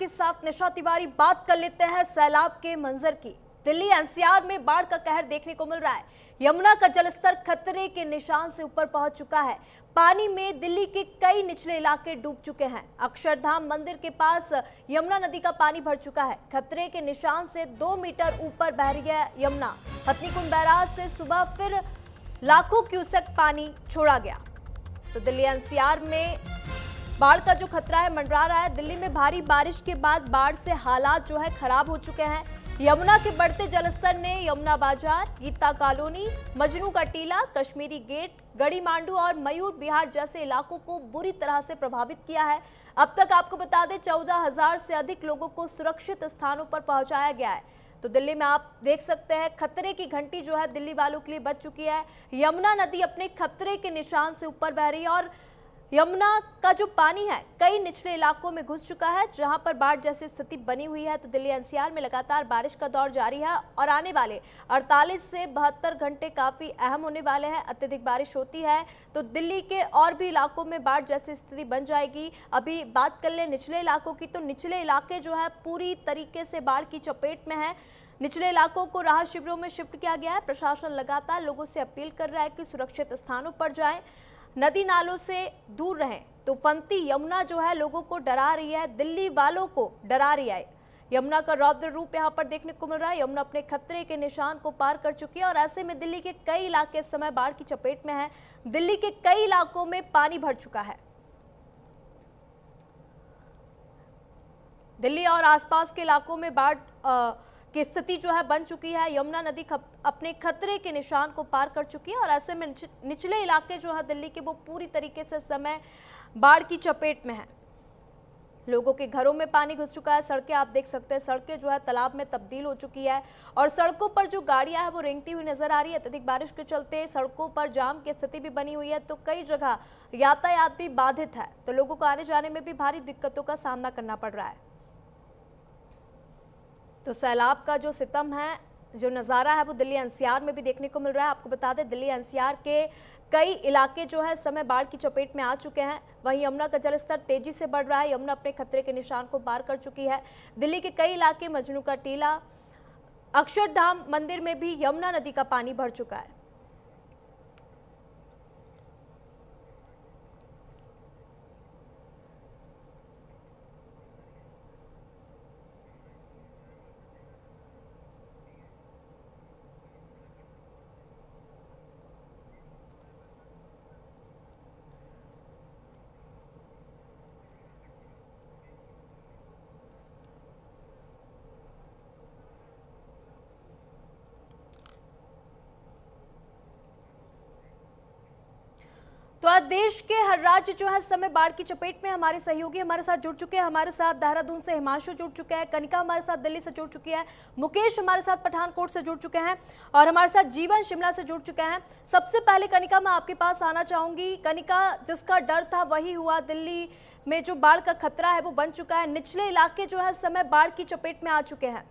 साथ निशा तिवारी बात कर लेते हैं सैलाब के मंजर की। दिल्ली एनसीआर में बाढ़ का कहर देखने को मिल रहा है। यमुना का जलस्तर खतरे के निशान से ऊपर पहुंच चुका है। पानी में दिल्ली के कई निचले इलाके डूब चुके हैं। अक्षरधाम मंदिर के पास यमुना नदी का पानी भर चुका है। खतरे के निशान से 2 मीटर ऊपर बह रही है यमुना। हथनीकुंड बैराज से सुबह फिर लाखों क्यूसेक पानी छोड़ा गया। तो दिल्ली एनसीआर में बाढ़ का जो खतरा है मंडरा रहा है। दिल्ली में भारी बारिश के बाद बाढ़ से हालात जो है खराब हो चुके हैं। यमुना के बढ़ते जलस्तर ने यमुना बाजार, गीता कॉलोनी, मजनू का टीला, कश्मीरी गेट, गढ़ी मांडू और मयूर विहार जैसे इलाकों को बुरी तरह से प्रभावित किया है। अब तक आपको बता दें 14,000 से अधिक लोगों को सुरक्षित स्थानों पर पहुंचाया गया है। तो दिल्ली में आप देख सकते हैं खतरे की घंटी जो है दिल्ली वालों के लिए बज चुकी है। यमुना नदी अपने खतरे के निशान से ऊपर बह रही है और यमुना का जो पानी है कई निचले इलाकों में घुस चुका है, जहां पर बाढ़ जैसी स्थिति बनी हुई है। तो दिल्ली एनसीआर में लगातार बारिश का दौर जारी है और आने वाले 48 से 72 घंटे काफी अहम होने वाले हैं। अत्यधिक बारिश होती है तो दिल्ली के और भी इलाकों में बाढ़ जैसी स्थिति बन जाएगी। अभी बात कर ले निचले इलाकों की, तो निचले इलाके जो है पूरी तरीके से बाढ़ की चपेट में है। निचले इलाकों को राहत शिविरों में शिफ्ट किया गया है। प्रशासन लगातार लोगों से अपील कर रहा है कि सुरक्षित स्थानों पर जाएं, नदी नालों से दूर रहें। तो फंती यमुना जो है लोगों को डरा रही है, दिल्ली वालों को डरा रही है। यमुना का रौद्र रूप यहां पर देखने को मिल रहा है। यमुना अपने खतरे के निशान को पार कर चुकी है और ऐसे में दिल्ली के कई इलाके इस समय बाढ़ की चपेट में है। दिल्ली के कई इलाकों में पानी भर चुका है। दिल्ली और आसपास के इलाकों में बाढ़ की स्थिति जो है बन चुकी है। यमुना नदी अपने खतरे के निशान को पार कर चुकी है और ऐसे में निचले इलाके जो है दिल्ली के वो पूरी तरीके से समय बाढ़ की चपेट में है। लोगों के घरों में पानी घुस चुका है। सड़कें आप देख सकते हैं, सड़कें जो है तालाब में तब्दील हो चुकी है और सड़कों पर जो गाड़ियां हैं वो रेंगती हुई नजर आ रही है। अत्यधिक बारिश के चलते सड़कों पर जाम की स्थिति भी बनी हुई है, तो कई जगह यातायात भी बाधित है। तो लोगों को आने जाने में भी भारी दिक्कतों का सामना करना पड़ रहा है। तो सैलाब का जो सितम है, जो नज़ारा है वो दिल्ली एनसीआर में भी देखने को मिल रहा है। आपको बता दें दिल्ली एनसीआर के कई इलाके जो है समय बाढ़ की चपेट में आ चुके हैं। वहीं यमुना का जलस्तर तेजी से बढ़ रहा है। यमुना अपने खतरे के निशान को पार कर चुकी है। दिल्ली के कई इलाके, मजनू का टीला, अक्षरधाम मंदिर में भी यमुना नदी का पानी भर चुका है। तो आज देश के हर राज्य जो है इस समय बाढ़ की चपेट में। हमारे सहयोगी हमारे साथ जुड़ चुके हैं। हमारे साथ देहरादून से हिमांशु जुड़ चुके हैं, कनिका हमारे साथ दिल्ली से जुड़ चुकी है, मुकेश हमारे साथ पठानकोट से जुड़ चुके हैं और हमारे साथ जीवन शिमला से जुड़ चुके हैं। सबसे पहले कनिका मैं आपके पास आना चाहूंगी। कनिका, जिसका डर था वही हुआ। दिल्ली में जो बाढ़ का खतरा है वो बन चुका है। निचले इलाके जो है इस समय बाढ़ की चपेट में आ चुके हैं।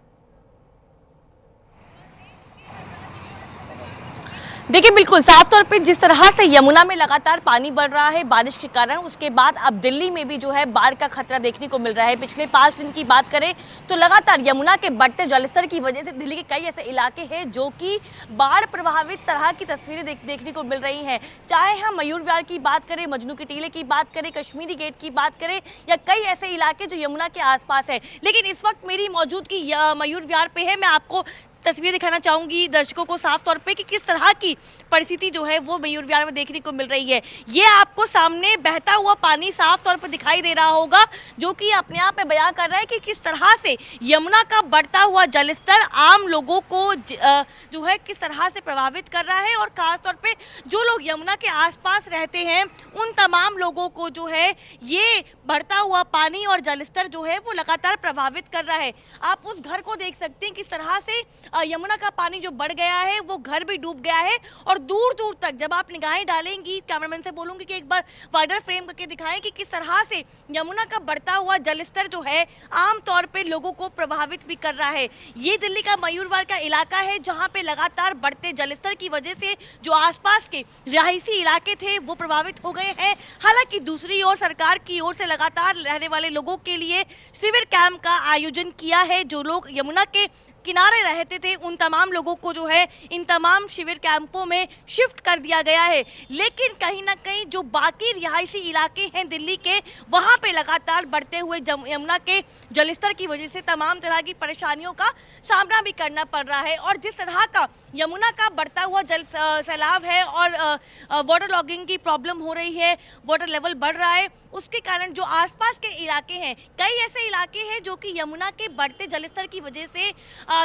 देखिए, बिल्कुल साफ तौर पे जिस तरह से यमुना में लगातार पानी बढ़ रहा है बारिश के कारण, उसके बाद अब दिल्ली में भी जो है बाढ़ का खतरा देखने को मिल रहा है। पिछले 5 दिन की बात करें तो लगातार यमुना के बढ़ते जलस्तर की वजह से दिल्ली के कई ऐसे इलाके हैं जो कि बाढ़ प्रभावित तरह की तस्वीरें देखने को मिल रही हैं। चाहे हम मयूर विहार की बात करें, मजनू के टीले की बात करें, कश्मीरी गेट की बात करें या कई ऐसे इलाके जो यमुना के आसपास है। लेकिन इस वक्त मेरी मौजूदगी मयूर विहार पे है। मैं आपको तस्वीर दिखाना चाहूंगी दर्शकों को साफ तौर पे कि किस तरह की परिस्थिति जो है वो मयूर विहार में देखने को मिल रही है। ये आपको सामने बहता हुआ पानी साफ तौर पर दिखाई दे रहा होगा, जो कि अपने आप में बयां कर रहा है कि किस तरह से यमुना का बढ़ता हुआ जलस्तर आम लोगों को जो है किस तरह से प्रभावित कर रहा है और खास तौर पे जो लोग यमुना के आसपास रहते हैं उन तमाम लोगों को जो है ये बढ़ता हुआ पानी और जलस्तर जो है वो लगातार प्रभावित कर रहा है। आप उस घर को देख सकते हैं किस तरह से यमुना का पानी जो बढ़ गया है वो घर भी डूब गया है और दूर दूर तक जब आप निगाहें डालेंगी, कैमरामैन से बोलूंगी कि एक बार वाइडर फ्रेम करके दिखाएं कि किस तरह से यमुना का बढ़ता हुआ जलस्तर जो है आमतौर पे लोगों को प्रभावित भी कर रहा है। ये दिल्ली का मयूरवार का इलाका है जहां पे लगातार बढ़ते जलस्तर की वजह से जो आसपास के रिहायशी इलाके थे वो प्रभावित हो गए हैं। हालांकि दूसरी ओर सरकार की ओर से लगातार रहने वाले लोगों के लिए शिविर कैंप का आयोजन किया है। जो लोग यमुना के किनारे रहते थे उन तमाम लोगों को जो है इन तमाम शिविर कैंपों में शिफ्ट कर दिया गया है। लेकिन कहीं ना कहीं जो बाकी रिहायशी इलाके हैं दिल्ली के, वहां पे लगातार बढ़ते हुए यमुना के जलस्तर की वजह से तमाम तरह की परेशानियों का सामना भी करना पड़ रहा है। और जिस तरह का यमुना का बढ़ता हुआ जल सैलाब है और वाटर लॉगिंग की प्रॉब्लम हो रही है, वाटर लेवल बढ़ रहा है, उसके कारण जो आसपास के इलाके हैं, कई ऐसे इलाके हैं जो कि यमुना के बढ़ते जलस्तर की वजह से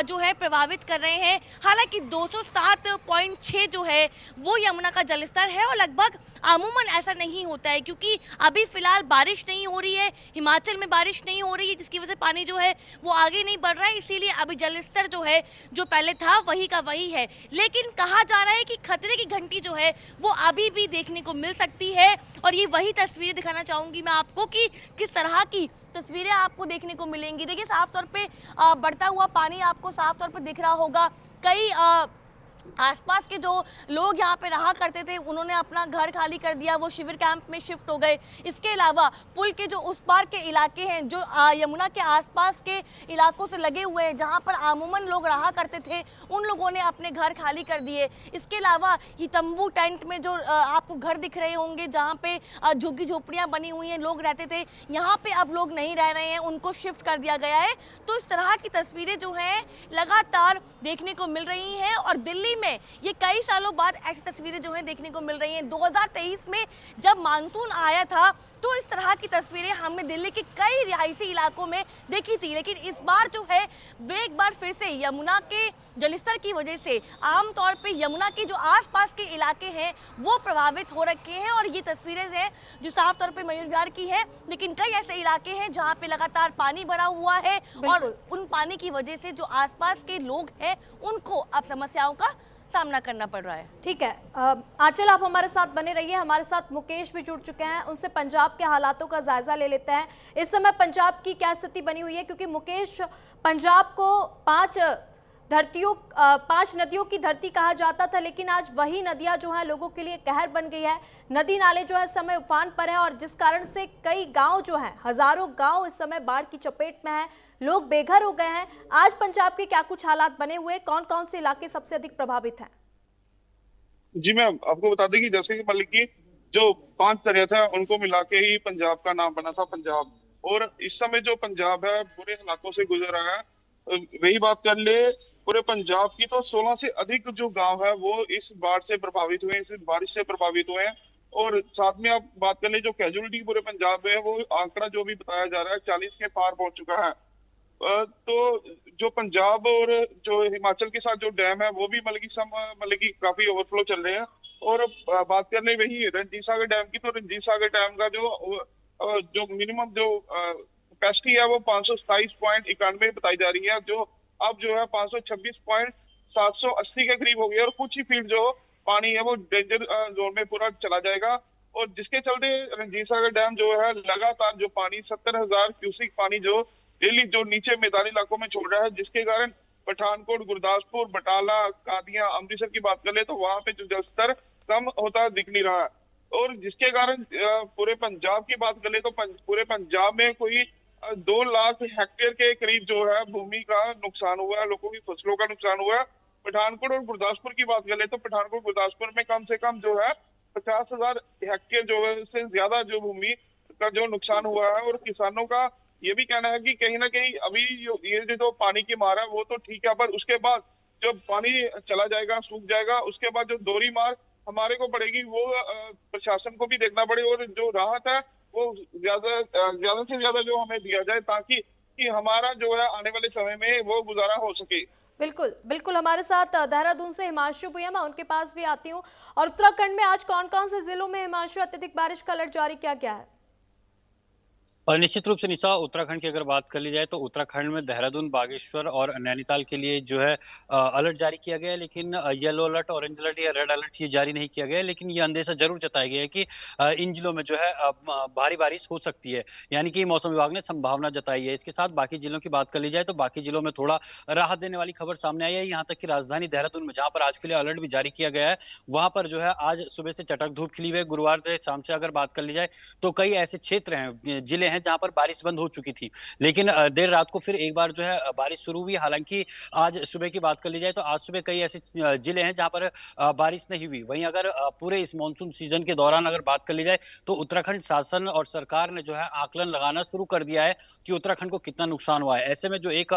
जो है प्रभावित कर रहे हैं। हालांकि 207.6 जो है वो यमुना का जलस्तर है और लगभग अमूमन ऐसा नहीं होता है क्योंकि अभी फिलहाल बारिश नहीं हो रही है, हिमाचल में बारिश नहीं हो रही है, जिसकी वजह से पानी जो है वो आगे नहीं बढ़ रहा है, इसीलिए अभी जलस्तर जो है जो पहले था वही का वही है। लेकिन कहा जा रहा है कि खतरे की घंटी जो है वो अभी भी देखने को मिल सकती है और ये वही तस्वीरें दिखाना चाहूंगी मैं आपको कि किस तरह की तस्वीरें आपको देखने को मिलेंगी। देखिए साफ तौर पे बढ़ता हुआ पानी आपको साफ तौर पे दिख रहा होगा। कई आसपास के जो लोग यहाँ पे रहा करते थे उन्होंने अपना घर खाली कर दिया, वो शिविर कैंप में शिफ्ट हो गए। इसके अलावा पुल के जो उस पार के इलाके हैं जो यमुना के आसपास के इलाकों से लगे हुए हैं जहाँ पर आमूमन लोग रहा करते थे, उन लोगों ने अपने घर खाली कर दिए। इसके अलावा ये तंबू टेंट में जो आपको घर दिख रहे होंगे जहाँ पे झुग्गी झोपड़ियाँ बनी हुई हैं, लोग रहते थे, यहाँ पे अब लोग नहीं रह रहे हैं, उनको शिफ्ट कर दिया गया है। तो इस तरह की तस्वीरें जो हैं लगातार देखने को मिल रही हैं और दिल्ली में ये कई सालों बाद ऐसी तस्वीरें जो हैं देखने को मिल रही हैं। 2023 में जब मानसून आया था तो इस तरह की तस्वीरें हमने दिल्ली के कई रिहायशी इलाकों में देखी थी, लेकिन इस बार जो है वे एक बार फिर से यमुना के जलस्तर की वजह से आमतौर पे यमुना के जो आसपास के इलाके हैं वो प्रभावित हो रखे हैं। और ये तस्वीरें हैं जो साफ तौर पे मयूर विहार की है, लेकिन कई ऐसे इलाके हैं जहाँ पे लगातार पानी भरा हुआ है और उन पानी की वजह से जो आसपास के लोग हैं उनको अब समस्याओं का सामना करना पड़ रहा है। ठीक है आंचल, आप हमारे साथ बने रहिए। हमारे साथ मुकेश भी जुड़ चुके हैं, उनसे पंजाब के हालातों का जायजा ले लेते हैं। इस समय पंजाब की क्या स्थिति बनी हुई है, क्योंकि मुकेश पंजाब को पांच नदियों की धरती कहा जाता था, लेकिन आज वही नदियां जो है लोगों के लिए कहर बन गई है। नदी नाले जो है इस समय उफान पर है और जिस कारण से कई गांव जो हैं, हजारों गांव इस समय बाढ़ की चपेट में है, लोग बेघर हो गए हैं। आज पंजाब के क्या कुछ हालात बने हुए, कौन कौन से इलाके सबसे अधिक प्रभावित हैं? जी मैं आपको बता दें कि जैसे कि मतलब कि जो 5 दरिया था उनको मिला के ही पंजाब का नाम बना था पंजाब, और इस समय जो पंजाब है बुरे हालातों से गुजर रहा है। वही बात कर ले पूरे पंजाब की, तो 16 से अधिक जो गांव है वो इस बाढ़ से प्रभावित हुए हैं, इस बारिश से प्रभावित हुए हैं। और साथ में आप बात कर ले जो कैजुअलिटी पूरे पंजाब में है वो आंकड़ा जो भी बताया जा रहा है 40 के पार पहुंच चुका है। तो जो पंजाब और जो हिमाचल के साथ जो डैम है वो भी मतलब की काफी ओवरफ्लो चल रहे हैं। और बात कर ले वही रंजीत सागर डैम की, तो रंजीत सागर डैम का जो मिनिमम जो कैपेसिटी है वो 527.91 बताई जा रही है, जो अब जो है 526.780 के करीब हो गया। और कुछ ही फीट जो पानी है वो डेंजर जोन में पूरा चला जाएगा, और जिसके चलते रंजीत सागर डैम जो है लगातार जो पानी 70,000 क्यूसिक पानी जो डेली जो नीचे मैदानी इलाकों में छोड़ रहा है, जिसके कारण पठानकोट, गुरदासपुर, बटाला, कादियां, अमृतसर की बात कर ले तो वहां पे जो जलस्तर कम होता दिख नहीं रहा है। और जिसके कारण पूरे पंजाब की बात कर ले तो पूरे पंजाब में कोई 2 लाख हेक्टेयर के करीब जो है भूमि का नुकसान हुआ है, लोगों की फसलों का नुकसान हुआ है। पठानकोट और गुरदासपुर की बात कर ले तो पठानकोट गुरदासपुर में कम से कम जो है 50,000 हेक्टेयर जो है उससे ज्यादा जो भूमि का जो नुकसान हुआ है। और किसानों का ये भी कहना है कि कहीं ना कहीं अभी ये जो पानी की मार है वो तो ठीक है, पर उसके बाद जब पानी चला जाएगा, सूख जाएगा, उसके बाद जो दोहरी मार हमारे को पड़ेगी वो प्रशासन को भी देखना पड़े, और जो राहत है वो ज्यादा से ज्यादा जो हमें दिया जाए ताकि कि हमारा जो है आने वाले समय में वो गुजारा हो सके। बिल्कुल बिल्कुल, हमारे साथ देहरादून से हिमांशु भैया, मैं उनके पास भी आती हूँ। और उत्तराखंड में आज कौन कौन से जिलों में हिमांशु अत्यधिक बारिश का अलर्ट जारी किया गया है? और निश्चित रूप से निशा, उत्तराखंड की अगर बात कर ली जाए तो उत्तराखंड में देहरादून, बागेश्वर और नैनीताल के लिए जो है अलर्ट जारी किया गया है, लेकिन येलो अलर्ट, ऑरेंज अलर्ट या रेड अलर्ट ये जारी नहीं किया गया है। लेकिन ये अंदेशा जरूर जताया गया है कि इन जिलों में जो है भारी बारिश हो सकती है, यानी कि मौसम विभाग ने संभावना जताई है। इसके साथ बाकी जिलों की बात कर ली जाए तो बाकी जिलों में थोड़ा राहत देने वाली खबर सामने आई है। यहाँ तक कि राजधानी देहरादून में, जहां पर आज के लिए अलर्ट भी जारी किया गया है, वहां पर जो है आज सुबह से चटक धूप खिली हुई है। गुरुवार से शाम से अगर बात कर ली जाए तो कई ऐसे क्षेत्र हैं, जिले हैं जहां पर बारिश बंद हो चुकी थी, लेकिन देर रात को फिर एक बार जो है बारिश शुरू हुई। हालांकि आज सुबह की बात कर ली जाए तो आज सुबह कई ऐसे जिले हैं जहां पर बारिश नहीं हुई। वहीं अगर पूरे इस मानसून सीजन के दौरान अगर बात कर ली जाए तो उत्तराखंड शासन और सरकार ने जो है आकलन लगाना शुरू कर दिया है कि उत्तराखंड को कितना नुकसान हुआ है। ऐसे में जो एक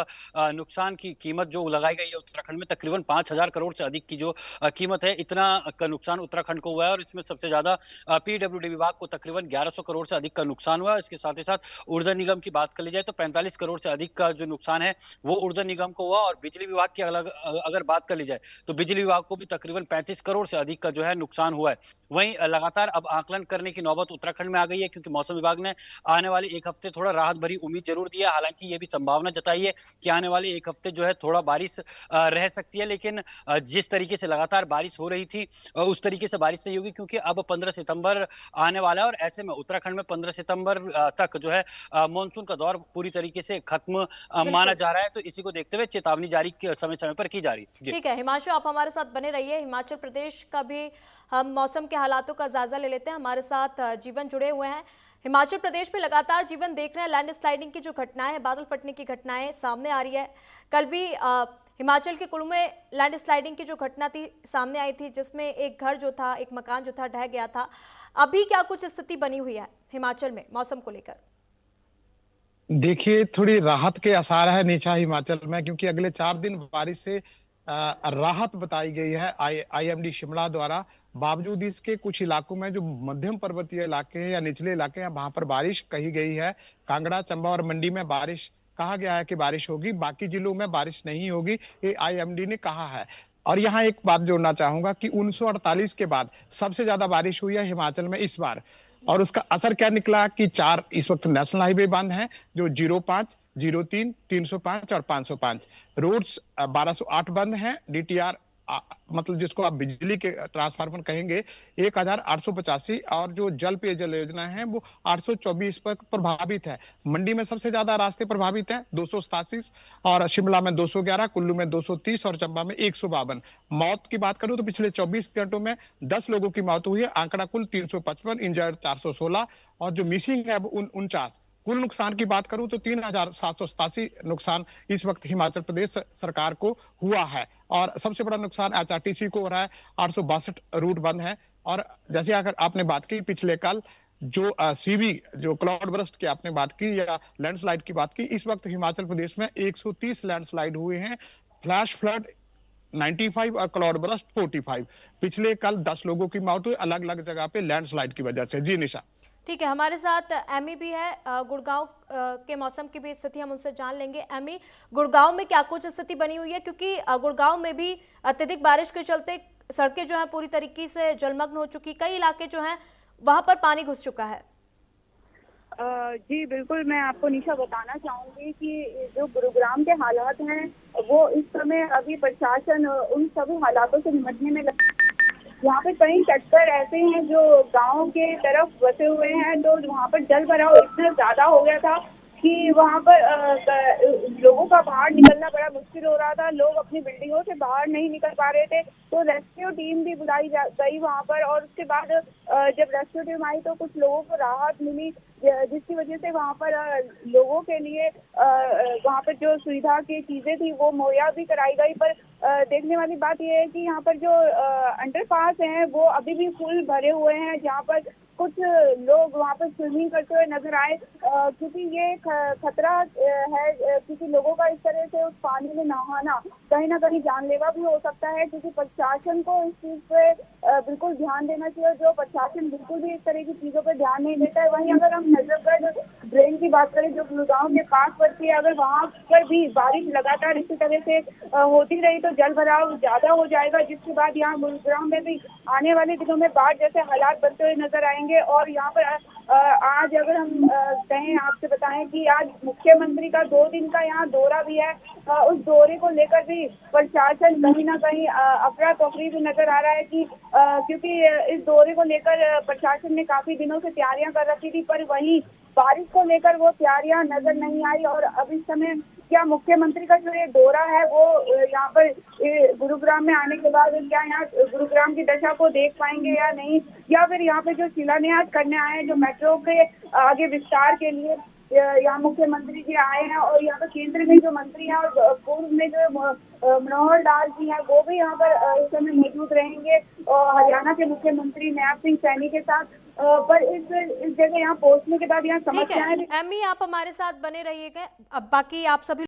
नुकसान की कीमत जो लगाई गई है उत्तराखंड में, तकरीबन 5,000 करोड़ से अधिक की जो कीमत है, इतना का नुकसान उत्तराखंड को हुआ है। और इसमें सबसे ज्यादा पीडब्ल्यूडी विभाग को तकरीबन 1100 करोड़ से अधिक का नुकसान हुआ है। इसके साथ ही साथ ऊर्जा निगम की बात कर ली जाए तो 45 करोड़ से अधिक का जो नुकसान है वो ऊर्जा निगम को हुआ। और बिजली विभाग की अलग अगर बात कर ली जाए तो बिजली विभाग को भी तकरीबन 35 करोड़ से अधिक का जो है नुकसान हुआ है। वहीं लगातार अब आकलन करने की नौबत उत्तराखंड में आ गई है, क्योंकि मौसम विभाग ने आने वाले एक हफ्ते थोड़ा राहत भरी उम्मीद जरूर दी है। हालांकि ये भी संभावना जताई है कि आने वाले एक हफ्ते जो है थोड़ा बारिश रह सकती है, लेकिन जिस तरीके से लगातार बारिश हो रही थी उस तरीके से बारिश नहीं होगी, क्योंकि अब 15 सितंबर आने वाला है। और ऐसे में उत्तराखंड में 15 सितंबर तक जो है मानसून का दौर पूरी तरीके से खत्म माना जा रहा है। तो इसी को देखते हुए चेतावनी जारी समय समय पर की जा रही है। ठीक है हिमांशु, आप हमारे साथ बने रहिए। हिमाचल प्रदेश का भी हम मौसम के हालातों का जायजा ले लेते हैं। हमारे साथ जीवन जुड़े हुए हैं। हिमाचल प्रदेश में लगातार जीवन देख रहे हैं, लैंड स्लाइडिंग की जो घटनाएं हैं, बादल फटने की घटनाएं सामने आ रही है। कल भी हिमाचल के कुल्लू में लैंड स्लाइडिंग की जो घटना थी सामने आई थी, जिसमें एक घर जो था, एक मकान जो था, ढह गया था। अभी क्या कुछ स्थिति बनी हुई है हिमाचल में मौसम को लेकर? देखिए, थोड़ी राहत के आसार है निशा हिमाचल में, क्योंकि अगले 4 दिन बारिश से राहत बताई गई है आईएमडी शिमला द्वारा। बावजूद इसके कुछ इलाकों में जो मध्यम पर्वतीय इलाके हैं या निचले इलाके हैं, वहां पर बारिश कही गई है। कांगड़ा, चंबा और मंडी में बारिश कहा गया है कि बारिश होगी, बाकी जिलों में बारिश नहीं होगी, ये आईएमडी ने कहा है। और यहाँ एक बात जोड़ना चाहूंगा कि 1948 के बाद सबसे ज्यादा बारिश हुई है हिमाचल में इस बार। और उसका असर क्या निकला कि 4 इस वक्त नेशनल हाईवे बंद हैं, जो 05, 03, 305 और 505। रोड्स 1208 बंद हैं। डीटीआर मतलब जिसको आप बिजली के ट्रांसफार्मर कहेंगे 1885, और जो जल पेयजल योजना है वो 824 पर प्रभावित है। मंडी में सबसे ज्यादा रास्ते प्रभावित हैं, 287, और शिमला में 211, कुल्लू में 230 और चंबा में 152। मौत की बात करूं तो पिछले 24 घंटों में 10 लोगों की मौत हुई है। आंकड़ा कुल 355, इंजर्ड 416, और जो मिसिंग है वो 49। कुल नुकसान की बात करूं तो 3,787 नुकसान इस वक्त हिमाचल प्रदेश सरकार को हुआ है। और सबसे बड़ा नुकसान एचआरटीसी को हो रहा है, 862 रूट बंद है। और जैसे अगर आपने बात की पिछले कल जो सीवी जो क्लाउड बर्स्ट की आपने बात की या लैंडस्लाइड की बात की, इस वक्त हिमाचल प्रदेश में 130 लैंडस्लाइड हुए हैं। फ्लैश फ्लड 95 और क्लाउड बर्स्ट 45। पिछले कल 10 लोगों की मौत हुई अलग अलग जगह पे लैंडस्लाइड की वजह से। जी निशा। ठीक है, हमारे साथ एमी भी है, गुड़गांव के मौसम की भी स्थिति हम उनसे जान लेंगे। एमी, गुड़गांव में क्या कुछ स्थिति बनी हुई है, क्योंकि गुड़गांव में भी अत्यधिक बारिश के चलते सड़कें जो हैं पूरी तरीके से जलमग्न हो चुकी, कई इलाके जो हैं वहां पर पानी घुस चुका है। जी बिल्कुल, मैं आपको निशा बताना चाहूंगी कि जो गुरुग्राम के हालात हैं वो इस समय अभी प्रशासन उन सभी हालातों से निपटने में लगा। यहाँ पे कई सेक्टर ऐसे हैं जो गांव के तरफ बसे हुए हैं, तो वहाँ पर जल भराव इतना ज्यादा हो गया था कि वहाँ पर लोगों का बाहर निकलना बड़ा मुश्किल हो रहा था। लोग अपनी बिल्डिंगों से बाहर नहीं निकल पा रहे थे, तो रेस्क्यू टीम भी बुलाई गई वहाँ पर। और उसके बाद जब रेस्क्यू टीम आई तो कुछ लोगों को राहत मिली, जिसकी वजह से वहाँ पर लोगों के लिए वहाँ पर जो सुविधा की चीजें थी वो मुहैया भी कराई गई। पर देखने वाली बात यह है कि यहाँ पर जो अंडरपास हैं वो अभी भी फुल भरे हुए हैं, जहाँ पर कुछ लोग वहाँ पर स्विमिंग करते हुए नजर आए, क्योंकि ये खतरा है, क्योंकि लोगों का इस तरह से उस पानी में नहाना कहीं ना कहीं जानलेवा भी हो सकता है। क्योंकि प्रशासन को इस चीज पे बिल्कुल ध्यान देना चाहिए, जो प्रशासन बिल्कुल भी इस तरह की चीजों पर ध्यान नहीं देता है। वहीं अगर हम नजरगढ़ ड्रेन की बात करें जो गुड़गांव के पास पड़ती है, अगर वहाँ पर भी बारिश लगातार इसी तरह से होती रही तो जल भराव ज्यादा हो जाएगा, जिसके बाद यहाँ गुरुग्राम में भी आने वाले दिनों में बाढ़ जैसे हालात बनते हुए नजर आएंगे। जाएंगे। और यहाँ पर आज अगर हम कहें, आपसे बताएं कि आज मुख्यमंत्री का 2 दिन का यहाँ दौरा भी है। उस दौरे को लेकर भी प्रशासन कहीं ना कहीं अफरा तफरी भी नजर आ रहा है कि क्योंकि इस दौरे को लेकर प्रशासन ने काफी दिनों से तैयारियां कर रखी थी, पर वहीं बारिश को लेकर वो तैयारियां नजर नहीं आई। और अब इस समय क्या मुख्यमंत्री का जो ये दौरा है वो यहाँ पर गुरुग्राम में आने के बाद क्या यहाँ गुरुग्राम की दशा को देख पाएंगे या नहीं, या फिर यहाँ पे जो शिलान्यास करने आए हैं जो मेट्रो के आगे विस्तार के लिए यहाँ मुख्यमंत्री जी आए हैं, और यहाँ पर केंद्र में जो मंत्री हैं और पूर्व में जो मनोहर लाल जी हैं वो भी यहाँ पर इस समय मौजूद रहेंगे और हरियाणा के मुख्यमंत्री नायब सिंह सैनी के साथ। पर इस जगह यहाँ पहुंचने के बाद यहाँ ठीक समस्याएं है एमी, आप हमारे साथ बने रहिएगा। अब बाकी आप सभी